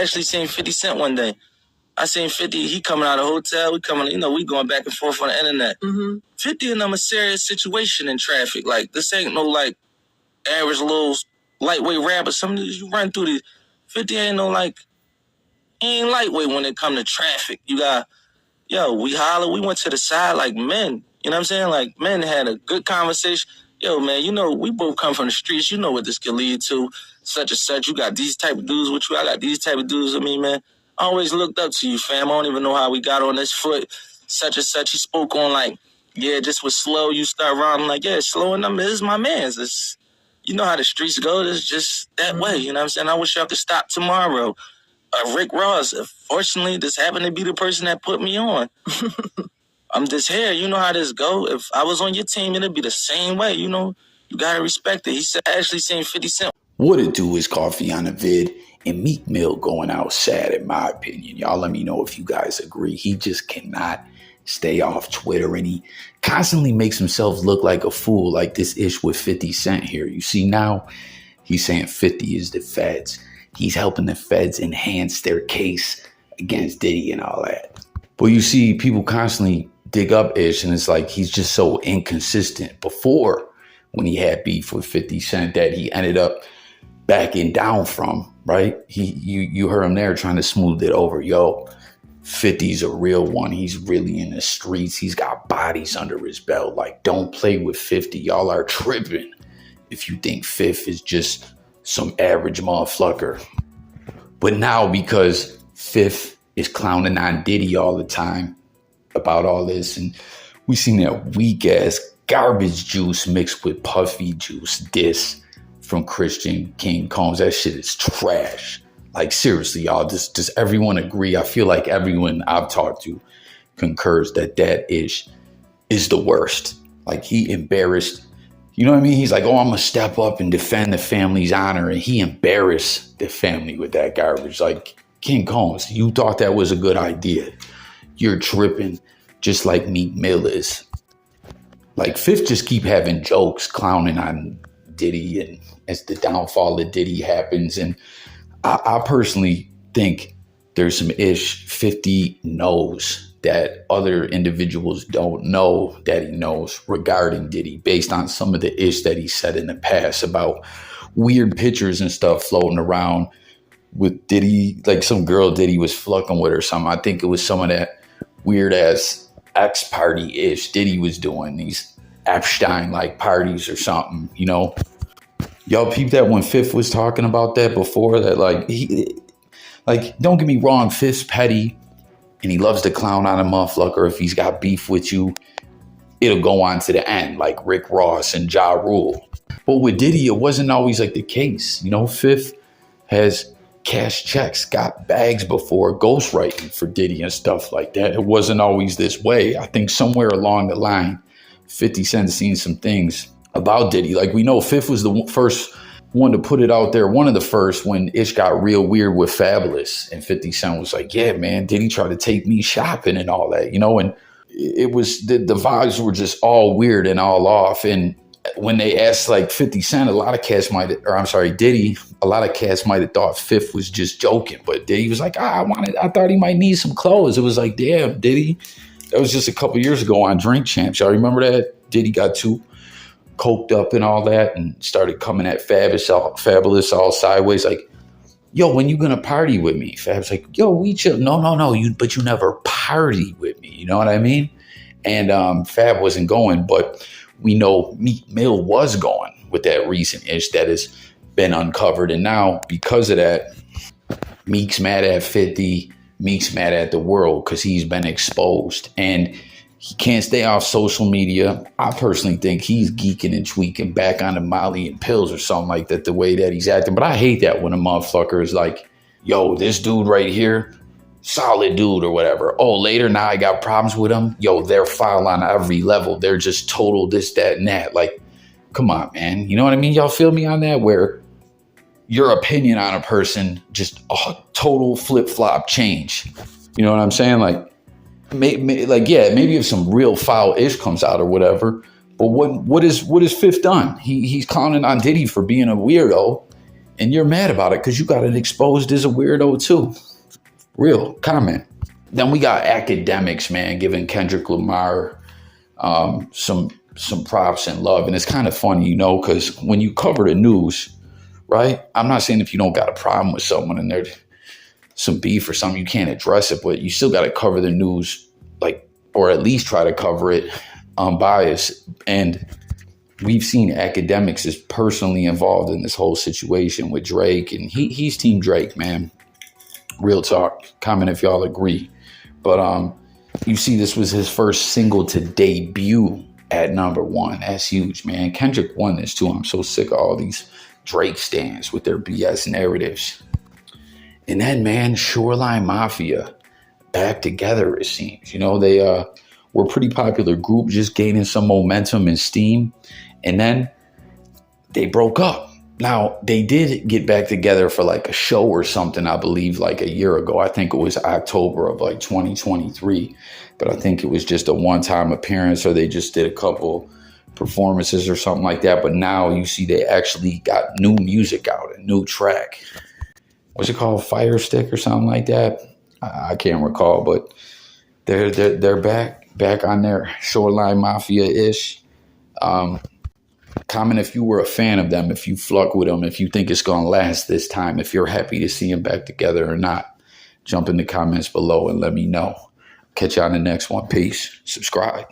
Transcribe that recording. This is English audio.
actually seen 50 Cent one day. I seen 50, he coming out of the hotel, we coming, we going back and forth on the internet. 50 and them a serious situation in traffic. Like, this ain't no, like, average little lightweight rapper. Some of these, you run through these. 50 ain't no, like, he ain't lightweight when it come to traffic. You got, we holler, we went to the side like men. You know what I'm saying? Like, men had a good conversation. Yo, man, we both come from the streets. You know what this could lead to. Such and such. You got these type of dudes with you. I got these type of dudes with me, man. I always looked up to you, fam. I don't even know how we got on this foot. Such and such. He spoke on, like, just was slow. You start around like, slowing them is my man's. It's, you know how the streets go. It's just that way. You know what I'm saying? I wish y'all could stop tomorrow. Rick Ross, fortunately, this happened to be the person that put me on. I'm just here. You know how this go. If I was on your team, it'd be the same way. You got to respect it. He said, actually saying 50 Cent. What it do is Coffee on the vid and Meek Mill going out sad, in my opinion. Y'all let me know if you guys agree. He just cannot stay off Twitter, and he constantly makes himself look like a fool, like this ish with 50 Cent here. You see, now he's saying 50 is the feds. He's helping the feds enhance their case against Diddy and all that. But you see, people constantly dig up Ish, and it's like he's just so inconsistent. Before, when he had beef with 50 Cent that he ended up backing down from, right? You heard him there trying to smooth it over. 50's a real one. He's really in the streets. He's got bodies under his belt. Like, don't play with 50. Y'all are tripping if you think Fifth is just some average motherfucker. But now, because Fifth is clowning on Diddy all the time about all this, and we seen that weak ass garbage juice mixed with puffy juice diss from Christian King Combs. That shit is trash. Like, seriously, y'all, does everyone agree? I feel like everyone I've talked to concurs that Ish is the worst. Like, he embarrassed, you know what I mean? He's like, I'm going to step up and defend the family's honor. And he embarrassed the family with that garbage. Like, King Combs, you thought that was a good idea. You're tripping just like Meek Mill is. Like, Fifth just keep having jokes clowning on Diddy, and as the downfall of Diddy happens. And I personally think there's some ish 50 knows that other individuals don't know that he knows regarding Diddy, based on some of the ish that he said in the past about weird pictures and stuff floating around with Diddy, like some girl Diddy was fucking with or something. I think it was some of that weird ass X party ish Diddy was doing, these Epstein like parties or something, Y'all peep that when Fifth was talking about that before, that don't get me wrong, Fifth's petty and he loves to clown on a motherfucker. If he's got beef with you, it'll go on to the end, like Rick Ross and Ja Rule. But with Diddy, it wasn't always like the case. Fifth has cash checks, got bags before, ghostwriting for Diddy and stuff like that. It wasn't always this way. I think somewhere along the line, 50 Cent seen some things about Diddy. Like, we know Fifth was the first one to put it out there, one of the first, when Ish got real weird with Fabulous, and 50 Cent was like, yeah, man, Diddy tried to take me shopping and all that, and it was, the vibes were just all weird and all off. And when they asked like 50 Cent, Diddy, a lot of cats might have thought Fifth was just joking, but Diddy was like, I thought he might need some clothes. It was like, damn, Diddy, that was just a couple years ago on Drink Champs. Y'all remember that? Diddy got too coked up and all that and started coming at Fabulous all sideways, like, yo, when you gonna party with me? Fab's like, yo, we chill. No, but you never party with me. You know what I mean? And Fab wasn't going, but we know Meek Mill was going with that recent ish that has been uncovered. And now, because of that, Meek's mad at 50. Meek's mad at the world because he's been exposed. And he can't stay off social media. I personally think he's geeking and tweaking back onto Molly and pills or something like that, the way that he's acting. But I hate that when a motherfucker is like, yo, this dude right here, solid dude or whatever. Oh, later, now I got problems with him. Yo, they're foul on every level. They're just total this, that, and that. Like, come on, man. You know what I mean? Y'all feel me on that? Where your opinion on a person, just a total flip-flop change. You know what I'm saying? Like, maybe if some real foul ish comes out or whatever, but what is Fifth done? He's clowning on Diddy for being a weirdo. And you're mad about it because you got it exposed as a weirdo too. Real comment. Then we got Akademiks, man, giving Kendrick Lamar some props and love. And it's kind of funny, you know, because when you cover the news, right? I'm not saying if you don't got a problem with someone and there's some beef or something, you can't address it, but you still got to cover the news, like, or at least try to cover it unbiased. And we've seen Akademiks is personally involved in this whole situation with Drake, and he's Team Drake, man. Real talk. Comment if y'all agree. But you see, this was his first single to debut at #1. That's huge, man. Kendrick won this too. I'm so sick of all these Drake stands with their BS narratives. And then, man, Shoreline Mafia back together, it seems. You know, they were a pretty popular group, just gaining some momentum and steam. And then they broke up. Now, they did get back together for like a show or something, I believe, like a year ago. I think it was October of like 2023. But I think it was just a one-time appearance, or they just did a couple performances or something like that. But now you see they actually got new music out, a new track. What's it called? Fire Stick or something like that? I can't recall, but they're back on their Shoreline Mafia-ish. Comment if you were a fan of them, if you fuck with them, if you think it's going to last this time, if you're happy to see them back together or not. Jump in the comments below and let me know. Catch you on the next one. Peace. Subscribe.